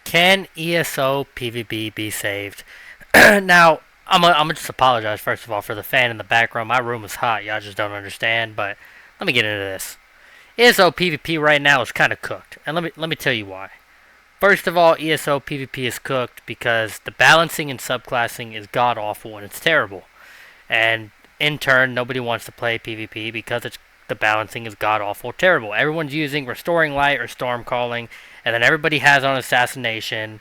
Can ESO PVP be saved? Now, I'm gonna just apologize first of all for the fan in the background. My room is hot. Y'all just don't understand. But let me get into this. ESO PVP right now is kind of cooked, and let me tell you why. First of all, ESO PVP is cooked because the balancing and subclassing is god awful and it's terrible. And in turn, nobody wants to play PvP because the balancing is god awful terrible. Everyone's using Restoring Light or Storm Calling, and then everybody has on Assassination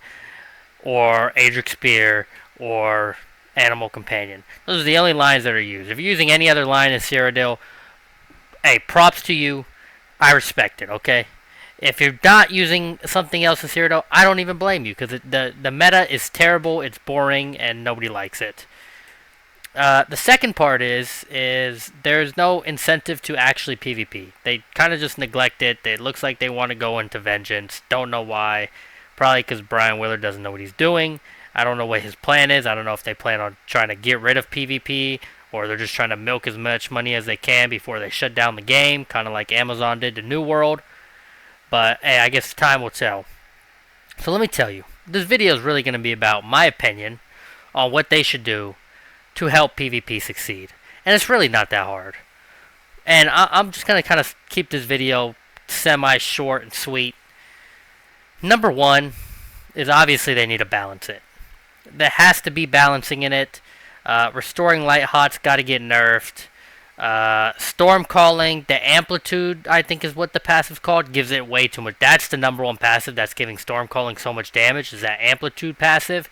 or Adric Spear or Animal Companion. Those are the only lines that are used. If you're using any other line in Cyrodiil, hey, props to you. I respect it, okay? If you're not using something else in Cyrodiil, I don't even blame you because the meta is terrible, it's boring, and nobody likes it. The second part is there's no incentive to actually PvP. They kind of just neglect it. It looks like they want to go into Vengeance. Don't know why. Probably because Brian Willard doesn't know what he's doing. I don't know what his plan is. I don't know if they plan on trying to get rid of PvP or they're just trying to milk as much money as they can before they shut down the game, kind of like Amazon did to New World. But hey, I guess time will tell. So let me tell you, this video is really going to be about my opinion on what they should do to help PvP succeed. And it's really not that hard. And I'm just going to kind of keep this video semi-short and sweet. Number one is obviously they need to balance it. There has to be balancing in it. Restoring Light Hot's got to get nerfed. Storm Calling, the Amplitude, I think is what the passive's called, gives it way too much. That's the number one passive that's giving Storm Calling so much damage, is that Amplitude passive.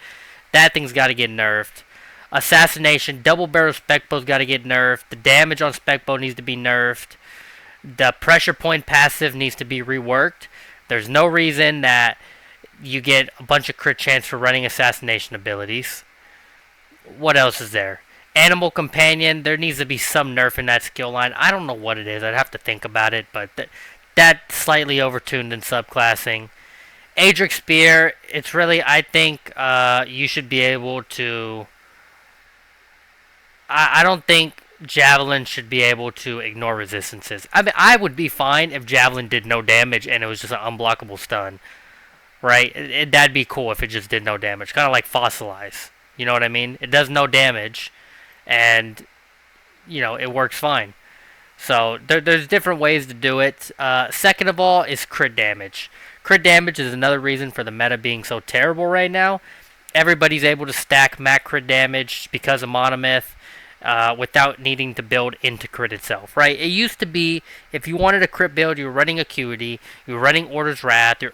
That thing's got to get nerfed. Assassination, Double Barrel Spec Bow's got to get nerfed. The damage on Spec Bow needs to be nerfed. The Pressure Point passive needs to be reworked. There's no reason that you get a bunch of crit chance for running Assassination abilities. What else is there? Animal Companion, there needs to be some nerf in that skill line. I don't know what it is. I'd have to think about it, but that's slightly overtuned in subclassing. Adric Spear, it's really, I think you should be able to... I don't think Javelin should be able to ignore resistances. I mean, I would be fine if Javelin did no damage and it was just an unblockable stun. Right? That'd be cool if it just did no damage. Kind of like Fossilize. You know what I mean? It does no damage, and, you know, it works fine. So, there's different ways to do it. Second of all is crit damage. Crit damage is another reason for the meta being so terrible right now. Everybody's able to stack max crit damage because of Monomyth. Without needing to build into crit itself, right? It used to be, if you wanted a crit build, you were running Acuity, you were running Order's Wrath, you're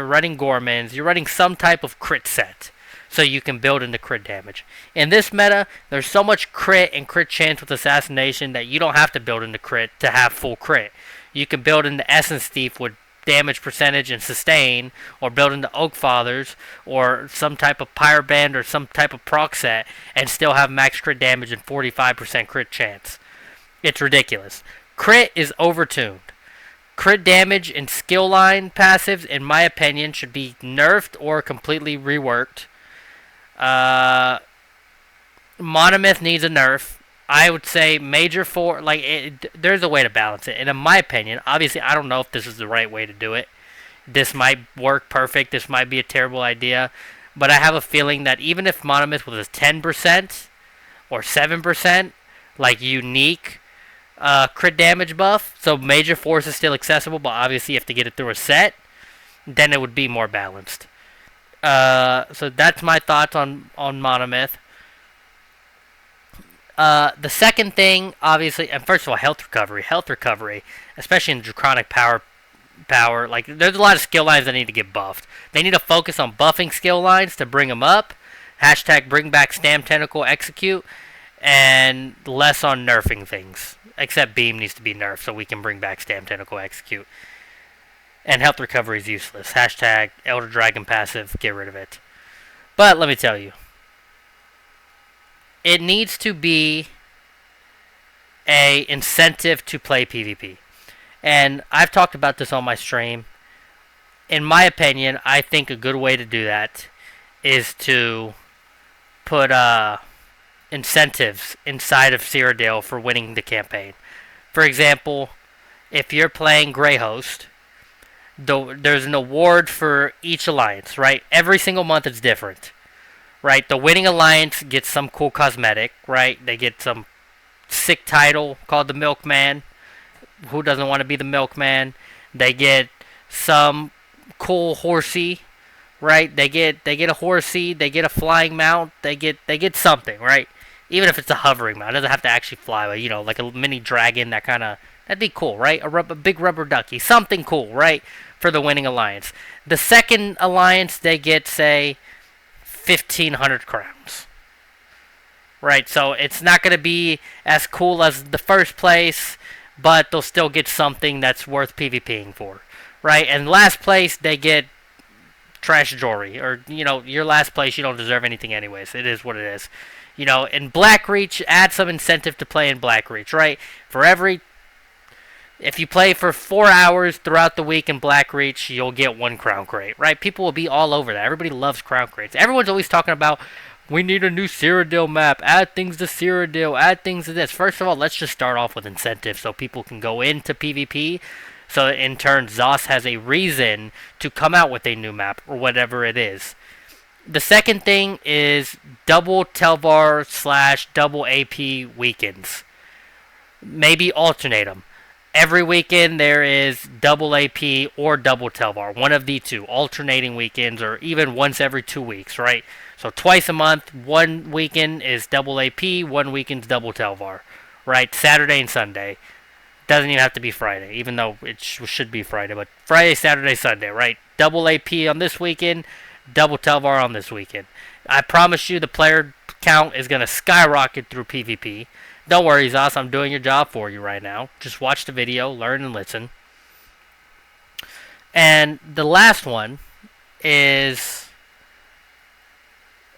running Gormans, you're running some type of crit set, so you can build into crit damage. In this meta, there's so much crit and crit chance with Assassination that you don't have to build into crit to have full crit. You can build into Essence Thief with damage percentage and sustain, or build into Oak Fathers, or some type of Pyrband or some type of proc set, and still have max crit damage and 45% crit chance. It's ridiculous. Crit is overtuned. Crit damage and skill line passives, in my opinion, should be nerfed or completely reworked. Monomyth needs a nerf. I would say Major 4, there's a way to balance it. And in my opinion, obviously I don't know if this is the right way to do it. This might work perfect. This might be a terrible idea. But I have a feeling that even if Monomyth was a 10% or 7%, unique crit damage buff, so Major Force is still accessible, but obviously you have to get it through a set, then it would be more balanced. So that's my thoughts on Monomyth. The second thing, obviously, and first of all, health recovery, especially in Draconic power, there's a lot of skill lines that need to get buffed. They need to focus on buffing skill lines to bring them up, hashtag bring back Stam Tentacle Execute, and less on nerfing things, except Beam needs to be nerfed so we can bring back Stam Tentacle Execute. And health recovery is useless, hashtag Elder Dragon passive, get rid of it. But let me tell you, it needs to be a incentive to play PvP. And I've talked about this on my stream. In my opinion, I think a good way to do that is to put incentives inside of Cyrodiil for winning the campaign. For example, if you're playing Greyhost, There's an award for each alliance, right? Every single month it's different, right? The winning alliance gets some cool cosmetic, right? They get some sick title called the Milkman. Who doesn't want to be the Milkman? They get some cool horsey, right? They get a horsey, they get a flying mount, they get something, right? Even if it's a hovering mount, it doesn't have to actually fly, but like a mini dragon, that'd be cool, right? A big rubber ducky, something cool, right? For the winning alliance. The second alliance, they get say 1,500 crowns, right? So it's not going to be as cool as the first place, but they'll still get something that's worth PvPing for, right? And last place, they get trash jewelry, or your last place, you don't deserve anything anyways. It is what it is. In Blackreach, add some incentive to play in Blackreach, right? If you play for 4 hours throughout the week in Blackreach, you'll get one crown crate, right? People will be all over that. Everybody loves crown crates. Everyone's always talking about, we need a new Cyrodiil map, add things to Cyrodiil, add things to this. First of all, let's just start off with incentives so people can go into PvP. So in turn, ZOS has a reason to come out with a new map, or whatever it is. The second thing is double Telvar / double AP weekends. Maybe alternate them. Every weekend there is double AP or double Telvar. One of the two. Alternating weekends, or even once every 2 weeks, right? So twice a month, one weekend is double AP, one weekend's double Telvar, right? Saturday and Sunday. Doesn't even have to be Friday, even though it should be Friday. But Friday, Saturday, Sunday, right? Double AP on this weekend, double Telvar on this weekend. I promise you the player count is going to skyrocket through PvP. Don't worry, Zos, I'm doing your job for you right now. Just watch the video, learn and listen. And the last one is,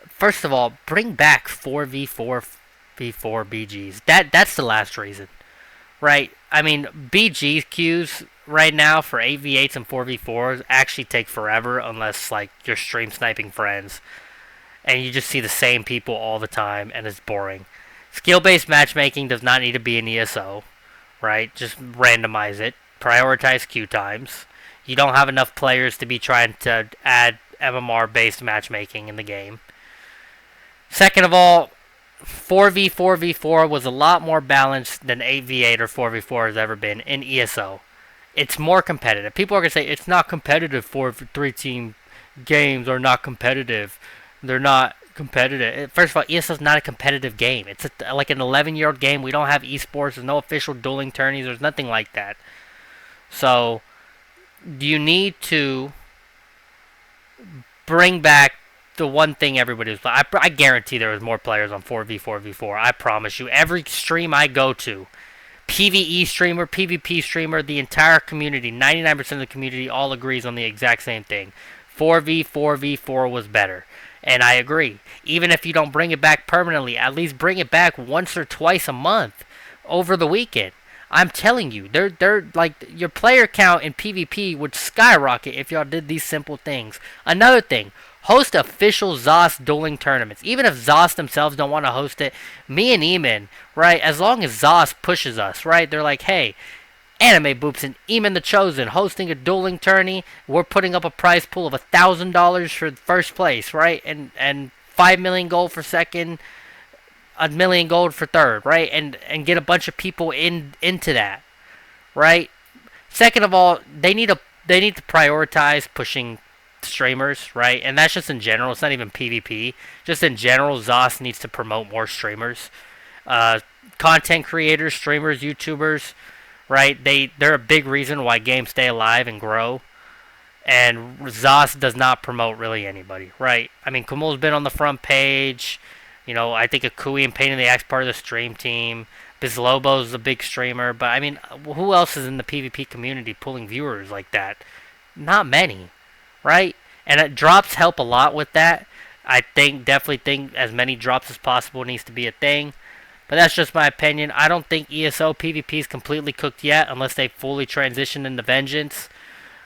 first of all, bring back 4v4 v4 BGs. That's the last reason, right? I mean, BG queues right now for 8v8s and 4v4s actually take forever unless like you're stream sniping friends and you just see the same people all the time and it's boring. Skill-based matchmaking does not need to be an ESO, right? Just randomize it. Prioritize queue times. You don't have enough players to be trying to add MMR-based matchmaking in the game. Second of all, 4v4v4 was a lot more balanced than 8v8 or 4v4 has ever been in ESO. It's more competitive. People are going to say, it's not competitive. 3-team games are not competitive. They're not competitive. First of all, ESO is not a competitive game. It's like an 11-year-old game. We don't have esports. There's no official dueling tourneys. There's nothing like that. So, you need to bring back the one thing everybody was playing. I guarantee there was more players on 4v4v4. I promise you. Every stream I go to, PvE streamer, PvP streamer, the entire community, 99% of the community all agrees on the exact same thing. 4v4v4 was better. And I agree. Even if you don't bring it back permanently, at least bring it back once or twice a month over the weekend. I'm telling you, they're like, your player count in PvP would skyrocket if y'all did these simple things. Another thing, host official ZOS dueling tournaments. Even if ZOS themselves don't want to host it, me and Eamon, right, as long as ZOS pushes us, right, they're like, hey, Anime Boops and Eamon the Chosen hosting a dueling tourney. We're putting up a prize pool of $1,000 for first place, right? And 5 million gold for second, a million gold for third, right? And get a bunch of people into that, right? Second of all, they need to prioritize pushing streamers, right? And that's just in general. It's not even PvP. Just in general, ZOS needs to promote more streamers, content creators, streamers, YouTubers. Right, they're a big reason why games stay alive and grow, and ZOS does not promote really anybody. Right, I mean, Kumul's been on the front page. I think Akui and Pain in the Axe part of the stream team. Bizlobo's a big streamer, but I mean, who else is in the PvP community pulling viewers like that? Not many, right? And drops help a lot with that. I definitely think as many drops as possible needs to be a thing. But that's just my opinion. I don't think ESO PvP is completely cooked yet unless they fully transition into Vengeance.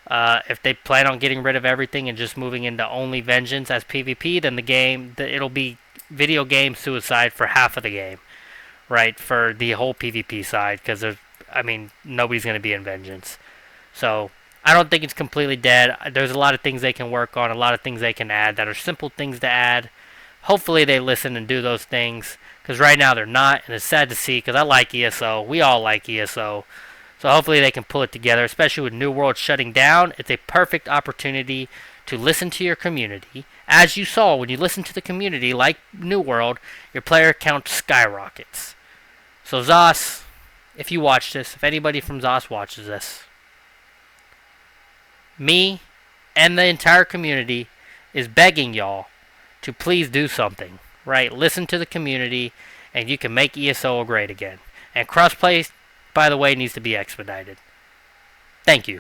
If they plan on getting rid of everything and just moving into only Vengeance as PvP, then it'll be video game suicide for half of the game, right? For the whole PvP side, because nobody's going to be in Vengeance. So, I don't think it's completely dead. There's a lot of things they can work on, a lot of things they can add that are simple things to add. Hopefully they listen and do those things, because right now they're not, and it's sad to see, because I like ESO. We all like ESO. So hopefully they can pull it together, especially with New World shutting down. It's a perfect opportunity to listen to your community. As you saw, when you listen to the community, like New World, your player count skyrockets. So Zos, if you watch this, if anybody from Zos watches this, me and the entire community is begging y'all to please do something, right? Listen to the community, and you can make ESO great again. And crossplay, by the way, needs to be expedited. Thank you.